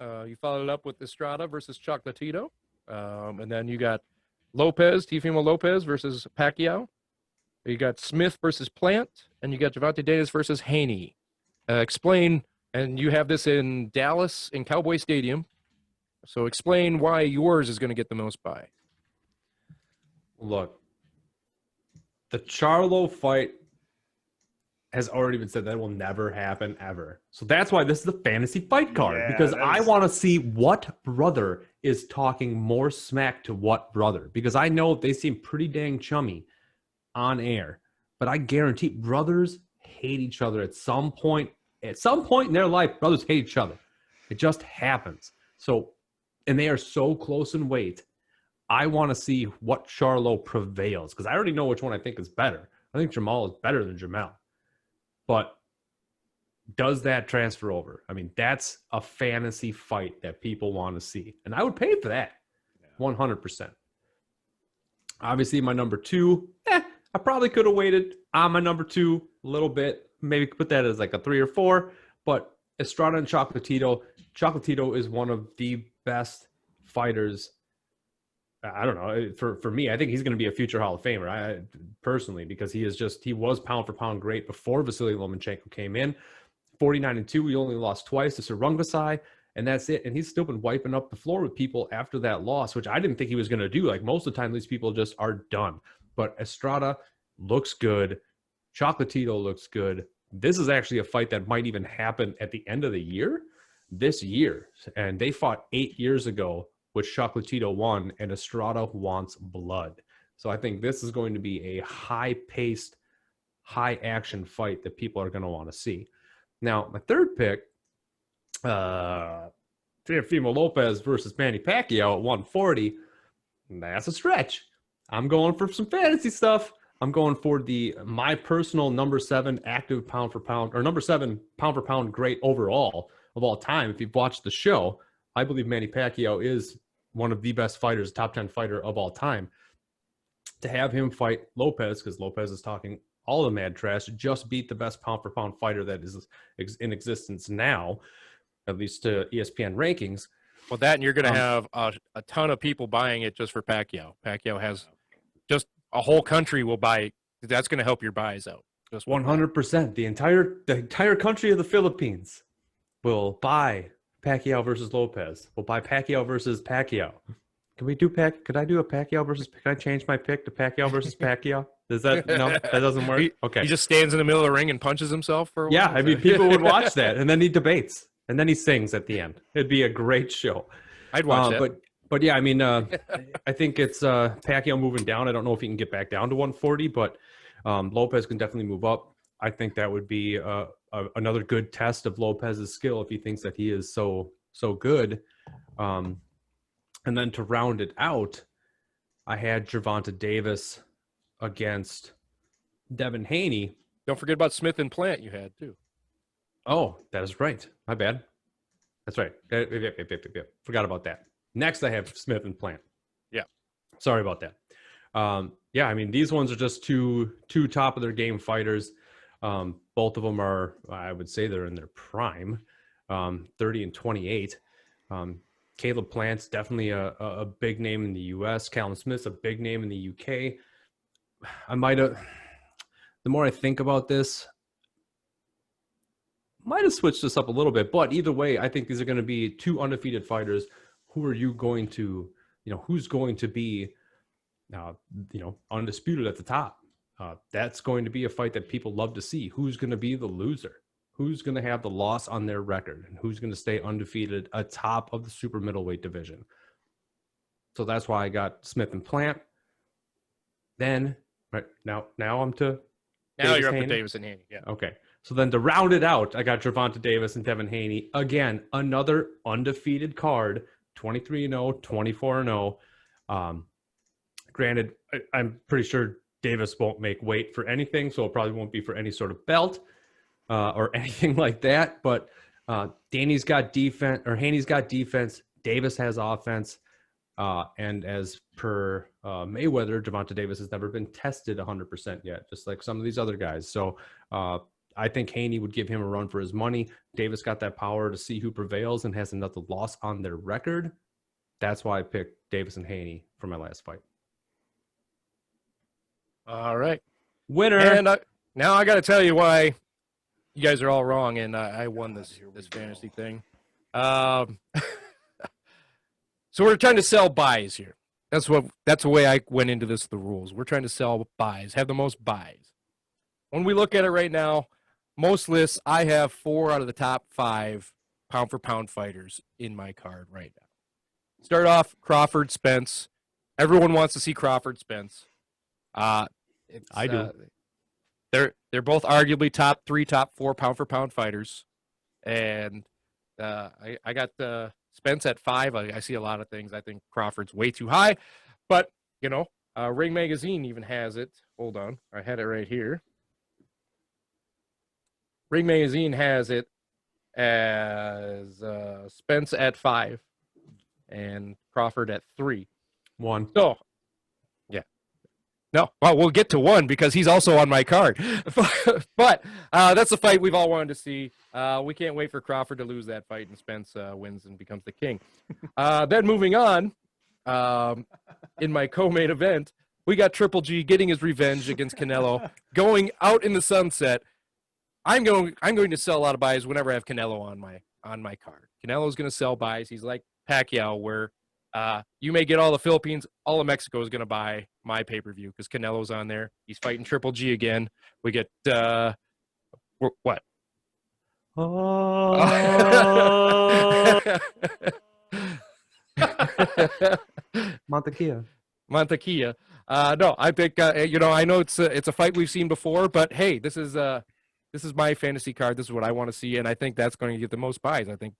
You followed it up with Estrada versus Chocolatito. And then you got Teofimo Lopez versus Pacquiao. You got Smith versus Plant, and you got Javonte Davis versus Haney. Explain, and you have this in Dallas in Cowboy Stadium. So explain why yours is going to get the most buy. Look, the Charlo fight has already been said that will never happen ever. So that's why this is the fantasy fight card, because I want to see what brother is talking more smack to what brother, because I know they seem pretty dang chummy on air, but I guarantee brothers hate each other at some point. At some point in their life, brothers hate each other. It just happens. So, and they are so close in weight. I want to see what Charlo prevails, because I already know which one I think is better. I think Jamal is better than Jamel. But does that transfer over? I mean, that's a fantasy fight that people want to see. And I would pay for that. 100%. Obviously, my number 2, I probably could have waited on my number 2 a little bit. Maybe put that as like a 3 or 4. But Estrada and Chocolatito. Chocolatito is one of the best fighters. I don't know. For me, I think he's going to be a future Hall of Famer. Personally, because he was pound for pound great before Vasily Lomachenko came in. 49-2. He only lost twice to Sarungasai, and that's it. And he's still been wiping up the floor with people after that loss, which I didn't think he was going to do. Like most of the time, these people just are done. But Estrada looks good. Chocolatito looks good. This is actually a fight that might even happen at the end of the year. this year. And they fought 8 years ago, which Chocolatito won, and Estrada wants blood. So I think this is going to be a high-paced, high-action fight that people are going to want to see. Now, my third pick, Teofimo Lopez versus Manny Pacquiao at 140. That's a stretch. I'm going for some fantasy stuff. I'm going for my personal number 7 active pound for pound, or number 7 pound for pound great overall of all time. If you've watched the show, I believe Manny Pacquiao is one of the best fighters, top 10 fighter of all time. To have him fight Lopez, because Lopez is talking all the mad trash, just beat the best pound for pound fighter that is in existence now, at least to ESPN rankings. Well, that, and you're going to have a ton of people buying it just for Pacquiao. Pacquiao has just a whole country will buy it. That's going to help your buys out. Just 100%. The entire country of the Philippines will buy Pacquiao versus Lopez. Will buy Pacquiao versus Pacquiao. Can we do Could I do a Pacquiao versus? Can I change my pick to Pacquiao versus Pacquiao? Does that no? That doesn't work. Okay. He just stands in the middle of the ring and punches himself for a while. Yeah, I mean, people would watch that, and then he debates, and then he sings at the end. It'd be a great show. I'd watch that. But yeah, I mean, I think it's Pacquiao moving down. I don't know if he can get back down to 140, but Lopez can definitely move up. I think that would be another good test of Lopez's skill if he thinks that he is so good. And then to round it out, I had Javonte Davis against Devin Haney. Don't forget about Smith and Plant you had, too. Oh, that is right. My bad. That's right. Forgot about that. Next, I have Smith and Plant. Yeah. Sorry about that. Yeah, I mean, these ones are just two top of their game fighters. Both of them are, I would say they're in their prime, 30 and 28. Caleb Plant's definitely a big name in the U.S. Callum Smith's a big name in the U.K. The more I think about this, might have switched this up a little bit, but either way, I think these are going to be two undefeated fighters. Who are you going to, who's going to be, undisputed at the top? That's going to be a fight that people love to see. Who's going to be the loser? Who's going to have the loss on their record? And who's going to stay undefeated atop of the super middleweight division? So that's why I got Smith and Plant. Then, right now I'm to Now Davis you're up Haney. to Davis and Haney. Yeah. Okay. So then to round it out, I got Javonte Davis and Devin Haney. Again, another undefeated card, 23-0, 24-0. Granted, I'm pretty sure Davis won't make weight for anything, so it probably won't be for any sort of belt or anything like that. But Haney's got defense, Davis has offense. And as per Mayweather, Javonte Davis has never been tested 100% yet, just like some of these other guys. So I think Haney would give him a run for his money. Davis got that power to see who prevails and has another loss on their record. That's why I picked Davis and Haney for my last fight. All right. Winner. And now I got to tell you why you guys are all wrong, and I won this fantasy thing. So we're trying to sell buys here. That's the way I went into this. The rules. We're trying to sell buys, have the most buys. When we look at it right now, most lists I have 4 out of the top 5 pound for pound fighters in my card right now. Start off Crawford Spence. Everyone wants to see Crawford Spence. I do. They're both arguably top 3, top 4 pound for pound fighters, and I got Spence at 5. I see a lot of things. I think Crawford's way too high, but Ring Magazine even has it. Hold on, I had it right here. Ring Magazine has it as Spence at 5 and Crawford at 3. 1. So, yeah. No, well, we'll get to 1 because he's also on my card. But that's a fight we've all wanted to see. We can't wait for Crawford to lose that fight and Spence wins and becomes the king. Then moving on, in my co-main event, we got Triple G getting his revenge against Canelo, going out in the sunset. I'm going to sell a lot of buys whenever I have Canelo on my card. Canelo's going to sell buys. He's like Pacquiao, where you may get all the Philippines, all of Mexico is going to buy my pay-per-view because Canelo's on there. He's fighting Triple G again. We get what? Oh, Montekia. Montekia. No, I think I know it's a fight we've seen before, but hey, this is my fantasy card. This is what I want to see, and I think that's going to get the most buys. I think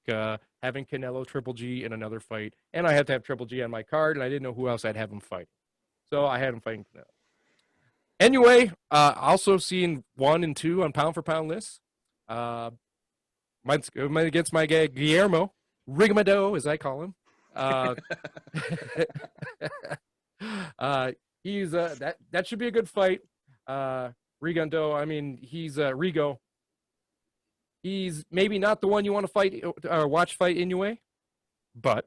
having Canelo Triple G in another fight, and I have to have Triple G on my card, and I didn't know who else I'd have him fight, so I had him fighting Canelo. Anyway, also seeing 1 and 2 on pound for pound lists. Mine's against my guy Guillermo Rigmado, as I call him. He's that should be a good fight. Rigondo, I mean, he's Rigo. He's maybe not the one you want to fight or watch fight Inoue, but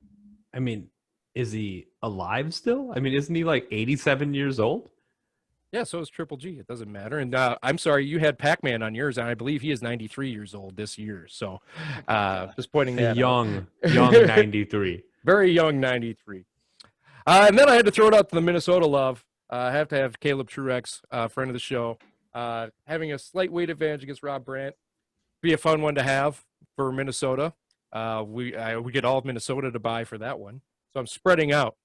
I mean, is he alive still? I mean, isn't he like 87 years old? yeah, so is Triple G. It doesn't matter. And I'm sorry, you had Pac-Man on yours, and I believe he is 93 years old this year. So just pointing that out. Young 93. Very young 93. And then I had to throw it out to the Minnesota love. I have to have Caleb Truex, friend of the show, having a slight weight advantage against Rob Brandt. Be a fun one to have for Minnesota. We get all of Minnesota to buy for that one. So I'm spreading out.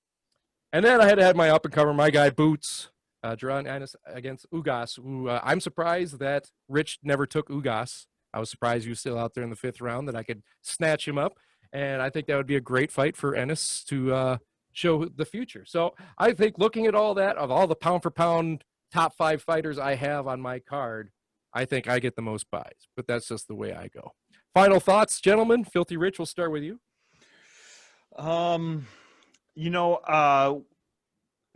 And then I had to have my up-and-comer, my guy Boots, Jeron Anders against Ugas, who I'm surprised that Rich never took Ugas. I was surprised he was still out there in the 5th round, that I could snatch him up. And I think that would be a great fight for Ennis to show the future. So I think looking at all that, of all the pound-for-pound top 5 fighters I have on my card, I think I get the most buys. But that's just the way I go. Final thoughts, gentlemen? Filthy Rich, we'll start with you.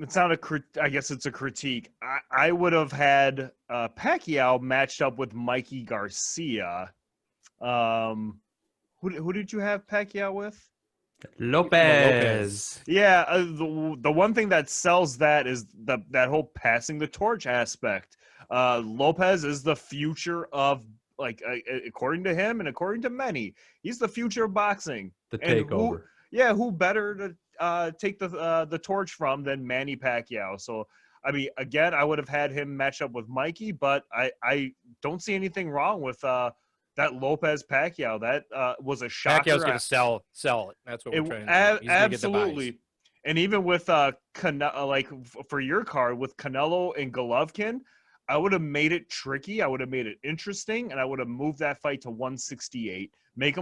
It's not I guess it's a critique. I would have had Pacquiao matched up with Mikey Garcia. Who did you have Pacquiao with? Lopez. Yeah, the one thing that sells that is that whole passing the torch aspect. Lopez is the future of, according to him and according to many, he's the future of boxing. The takeover. Who better to take the torch from than Manny Pacquiao? So, I mean, again, I would have had him match up with Mikey, but I don't see anything wrong with that Lopez Pacquiao. That was a shocker. Pacquiao's going to sell it. That's what we're trying to do. Absolutely. And even with for your card with Canelo and Golovkin, I would have made it tricky. I would have made it interesting, and I would have moved that fight to 168. Make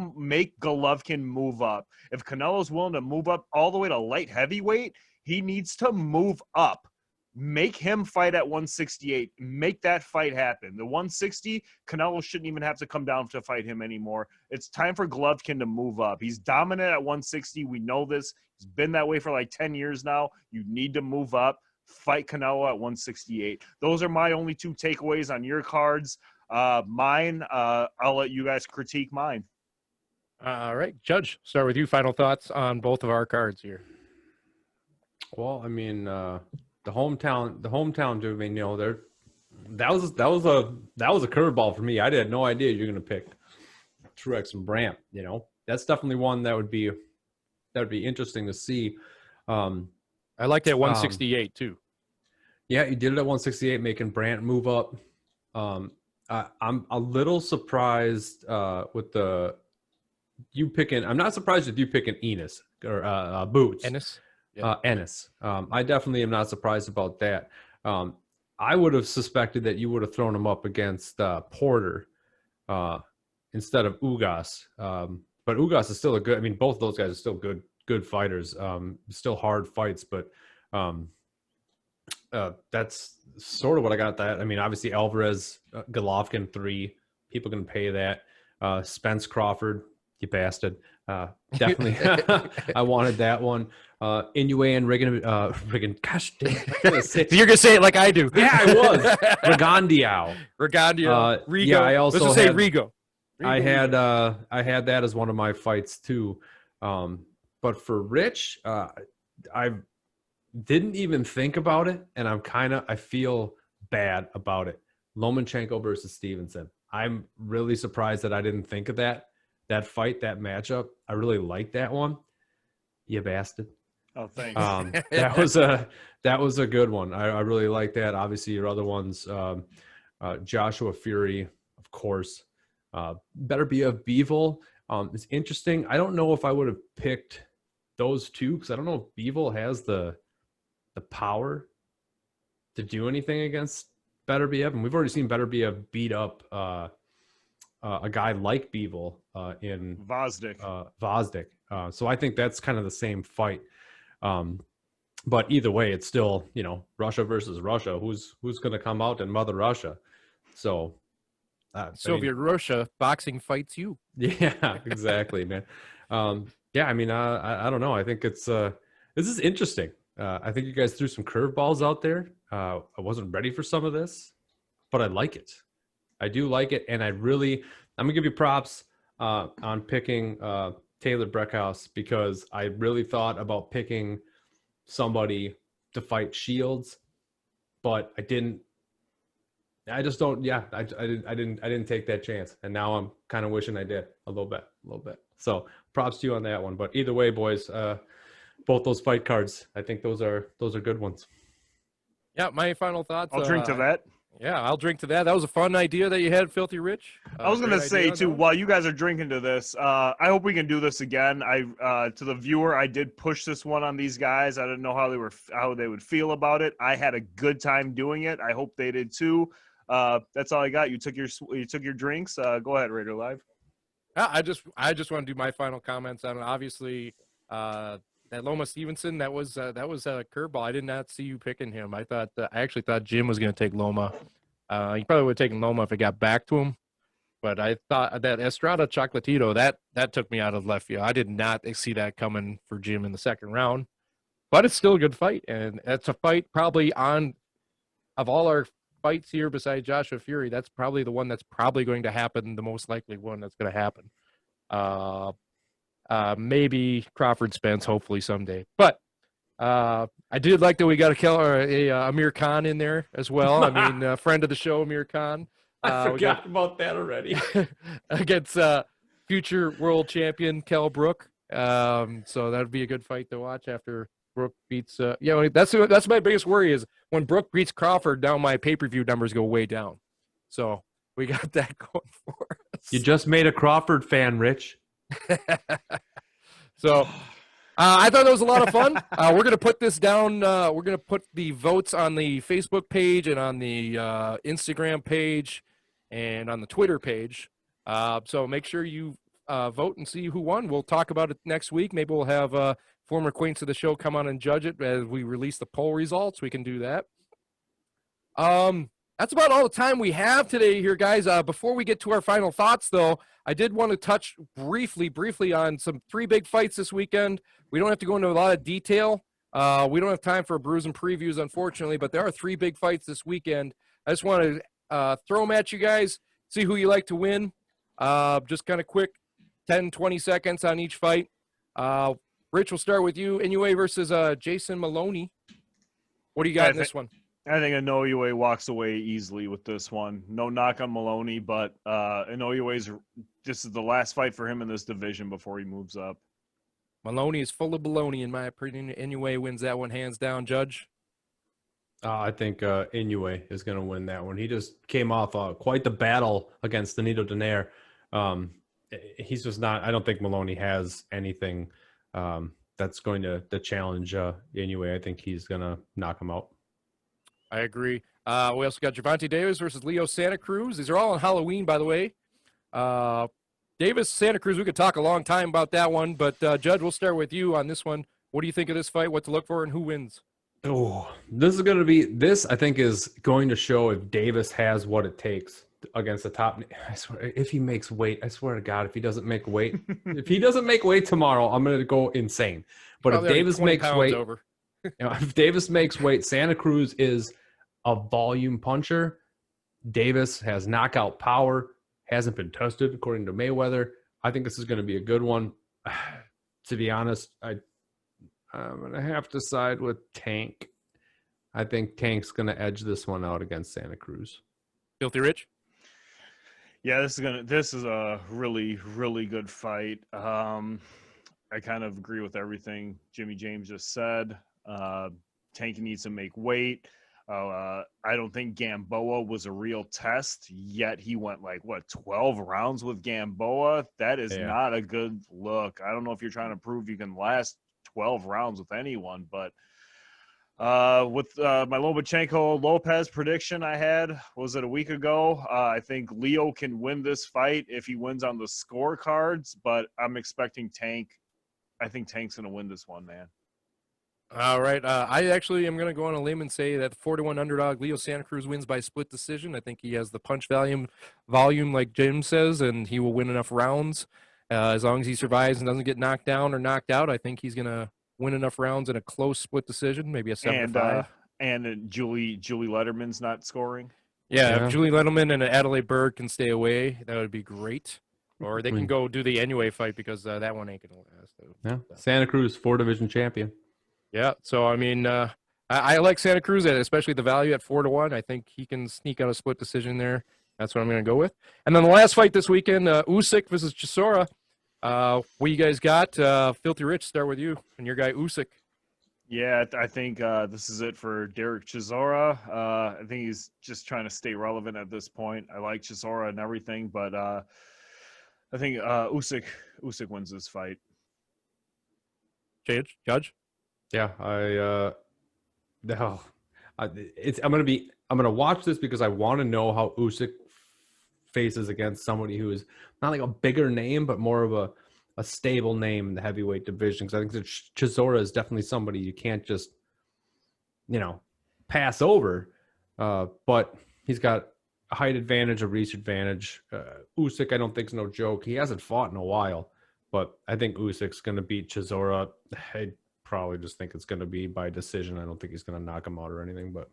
Golovkin move up. If Canelo's willing to move up all the way to light heavyweight, he needs to move up. Make him fight at 168. Make that fight happen. The 160, Canelo shouldn't even have to come down to fight him anymore. It's time for Golovkin to move up. He's dominant at 160. We know this. He's been that way for like 10 years now. You need to move up. Fight Canelo at 168. Those are my only 2 takeaways on your cards. Mine, I'll let you guys critique mine. All right, Judge, start with you. Final thoughts on both of our cards here. Well, I mean, the hometown dude. I mean, that was a curveball for me. I had no idea you're going to pick Truex and Brandt. That's definitely one that would be interesting to see. I like that 168 too. Yeah, you did it at 168, making Brandt move up. I'm a little surprised with you picking. I'm not surprised with you picking Enos or Boots. Ennis. Ennis. I definitely am not surprised about that. I would have suspected that you would have thrown him up against Porter instead of Ugas. But Ugas is still a good. I mean, both of those guys are still good fighters. Still hard fights, but that's sort of what I got. That I mean, obviously Alvarez, Golovkin 3. People can pay that. Spence Crawford, you bastard. Definitely, I wanted that one. Inoue and Rigon. Gosh, dang, You're gonna say it like I do. Yeah, I was. Rigondeaux. Rigo. Yeah, I also let's just say had, Rigo. I had that as one of my fights too. But for Rich, I didn't even think about it, and I feel bad about it. Lomachenko versus Stevenson. I'm really surprised that I didn't think of that fight, that matchup. I really like that one. You bastard. Oh, thanks. That was a good one. I really like that. Obviously, your other ones, Joshua Fury, of course. Better be of Beevil. It's interesting. I don't know if I would have picked those two because I don't know if Beevil has the power to do anything against Better Be and we've already seen Better Be beat up a guy like Beevil in Vosdick. So I think that's kind of the same fight. But either way, it's still, Russia versus Russia. Who's going to come out and mother Russia? So Soviet Russia boxing fights you. Yeah, exactly, man. Yeah, I mean, I don't know. I think it's this is interesting. I think you guys threw some curveballs out there. I wasn't ready for some of this, but I like it. I do like it, and I'm gonna give you props on picking Taylor Brockhouse because I really thought about picking somebody to fight Shields, but I didn't. I just don't. Yeah, I didn't take that chance, and now I'm kind of wishing I did a little bit. So props to you on that one. But either way, boys, both those fight cards, I think those are good ones. Yeah, my final thoughts. I'll drink to that. Yeah, I'll drink to that. That was a fun idea that you had, Filthy Rich. I was gonna say too, while you guys are drinking to this, I hope we can do this again. To the viewer, I did push this one on these guys. I didn't know how they would feel about it. I had a good time doing it. I hope they did too. That's all I got. You took your drinks. Go ahead, Raider Live. I just want to do my final comments on it. Obviously, that Loma Stevenson, that was a curveball. I did not see you picking him. I actually thought Jim was going to take Loma. He probably would have taken Loma if it got back to him. But I thought that Estrada Chocolatito, that took me out of left field. I did not see that coming for Jim in the second round. But it's still a good fight, and that's a fight probably of all our fights here besides Joshua Fury, that's probably the one that's probably going to happen, the most likely one that's going to happen. Maybe Crawford Spence, hopefully someday. But I did like that we got a Amir Khan in there as well. I mean, friend of the show, Amir Khan. I forgot about that already. Against future world champion Kell Brook. So that would be a good fight to watch after Brook beats. That's my biggest worry is when Brook beats Crawford, now my pay-per-view numbers go way down. So we got that going for us. You just made a Crawford fan, Rich. So I thought it was a lot of fun. We're going to put this down. We're going to put the votes on the Facebook page and on the Instagram page and on the Twitter page. So make sure you vote and see who won. We'll talk about it next week. Maybe we'll have a former acquaintance of the show come on and judge it as we release the poll results. We can do that. That's about all the time we have today here, guys. Before we get to our final thoughts, though, I did want to touch briefly on some 3 big fights this weekend. We don't have to go into a lot of detail. We don't have time for brews and previews, unfortunately, but there are 3 big fights this weekend. I just want to throw them at you guys, see who you like to win. Just kind of quick, 10, 20 seconds on each fight. Rich, we'll start with you. Inoue versus Jason Maloney. What do you got in this one? I think Inoue walks away easily with this one. No knock on Maloney, but this is the last fight for him in this division before he moves up. Maloney is full of baloney, in my opinion. Inoue wins that one hands down, Judge. I think Inoue is going to win that one. He just came off quite the battle against Danilo Donaire. He's just not – I don't think Maloney has anything that's going to challenge Inoue. I think he's going to knock him out. I agree. We also got Javonte Davis versus Leo Santa Cruz. These are all on Halloween, by the way. Davis, Santa Cruz, we could talk a long time about that one, but Judge, we'll start with you on this one. What do you think of this fight? What to look for and who wins? Oh, this I think is going to show if Davis has what it takes against the top. I swear, if he makes weight, I swear to God, if he doesn't make weight, tomorrow, I'm going to go insane. But if Davis makes weight, if Davis makes weight, Santa Cruz is a volume puncher. Davis has knockout power, hasn't been tested according to Mayweather. I think this is going to be a good one. To be honest, I'm going to have to side with Tank. I think Tank's going to edge this one out against Santa Cruz. Filthy Rich? Yeah, this is a really, really good fight. I kind of agree with everything Jimmy James just said. Tank needs to make weight. I don't think Gamboa was a real test, yet he went 12 rounds with Gamboa. That is not a good look. I don't know if you're trying to prove you can last 12 rounds with anyone, but with my Lomachenko Lopez prediction I had, was it a week ago? I think Leo can win this fight if he wins on the scorecards, but I'm expecting Tank. I think Tank's going to win this one, man. All right. I actually am going to go on a limb and say that 4-1 underdog Leo Santa Cruz wins by split decision. I think he has the punch volume like Jim says, and he will win enough rounds. As long as he survives and doesn't get knocked down or knocked out, I think he's going to win enough rounds in a close split decision, maybe a 7-5. And Julie Letterman's not scoring. Yeah, if Julie Letterman and Adelaide Berg can stay away, that would be great. Or they can go do the NUA fight because that one ain't going to last. Yeah, Santa Cruz, 4-division champion. Yeah, so I mean, I like Santa Cruz, especially the value at 4-1. I think he can sneak out a split decision there. That's what I'm going to go with. And then the last fight this weekend, Usyk versus Chisora. What you guys got? Filthy Rich, start with you and your guy Usyk. Yeah, I think this is it for Derek Chisora. I think he's just trying to stay relevant at this point. I like Chisora and everything, but I think Usyk wins this fight. Judge? Yeah, I'm gonna watch this because I want to know how Usyk faces against somebody who is not like a bigger name, but more of a stable name in the heavyweight division. Because I think that Chisora is definitely somebody you can't just, pass over. But he's got a height advantage, a reach advantage. Usyk, I don't think is no joke. He hasn't fought in a while, but I think Usyk's gonna beat Chisora. I probably just think it's going to be by decision. I don't think he's going to knock him out or anything. But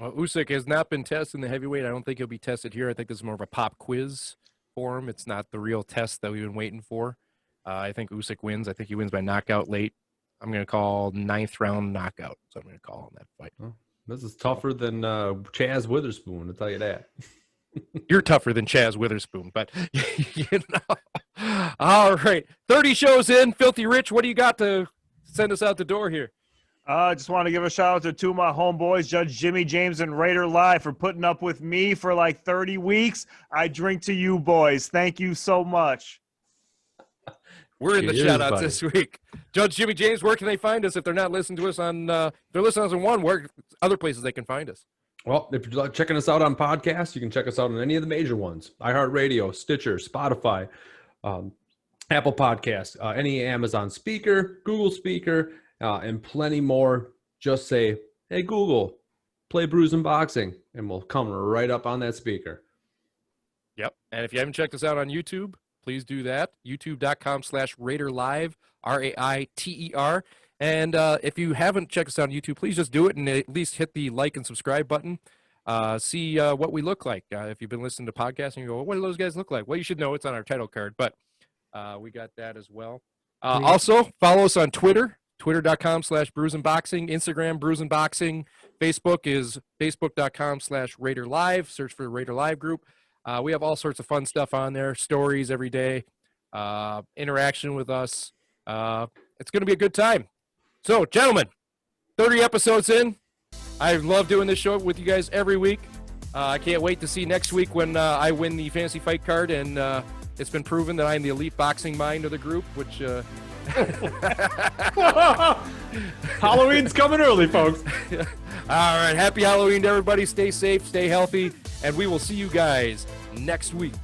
Usyk has not been tested in the heavyweight. I don't think he'll be tested here. I think this is more of a pop quiz for him. It's not the real test that we've been waiting for. I think Usyk wins. I think he wins by knockout late. I'm going to call 9th round knockout. So I'm going to call on that fight. Oh, this is tougher than Chaz Witherspoon, I'll tell you that. You're tougher than Chaz Witherspoon, but All right. 30 shows in. Filthy Rich, what do you got to send us out the door here? I just want to give a shout out to two of my homeboys, Judge Jimmy James and Raider Live, for putting up with me for like 30 weeks. I drink to you boys. Thank you so much. We're in the shout-outs this week. Judge Jimmy James, where can they find us if they're not listening to us on they're listening to us on one, where other places they can find us? Well, if you're checking us out on podcasts, you can check us out on any of the major ones. iHeartRadio, Stitcher, Spotify, Apple Podcasts, any Amazon speaker, Google speaker, and plenty more. Just say, hey, Google, play Brews and Boxing, and we'll come right up on that speaker. Yep. And if you haven't checked us out on YouTube, please do that. YouTube.com/RaiderLive, RAITER. And if you haven't checked us out on YouTube, please just do it and at least hit the like and subscribe button. See what we look like. If you've been listening to podcasts and you go, what do those guys look like? Well, you should know it's on our title card, but we got that as well. Also, follow us on Twitter, twitter.com/BrewsandBoxing, Instagram, Brews and Boxing. Facebook is facebook.com/RaiderLive. Search for the Raider Live group. We have all sorts of fun stuff on there, stories every day, interaction with us. It's going to be a good time. So, gentlemen, 30 episodes in. I love doing this show with you guys every week. I can't wait to see next week when I win the fantasy fight card, and it's been proven that I'm the elite boxing mind of the group, which... Halloween's coming early, folks. All right. Happy Halloween to everybody. Stay safe, stay healthy, and we will see you guys next week.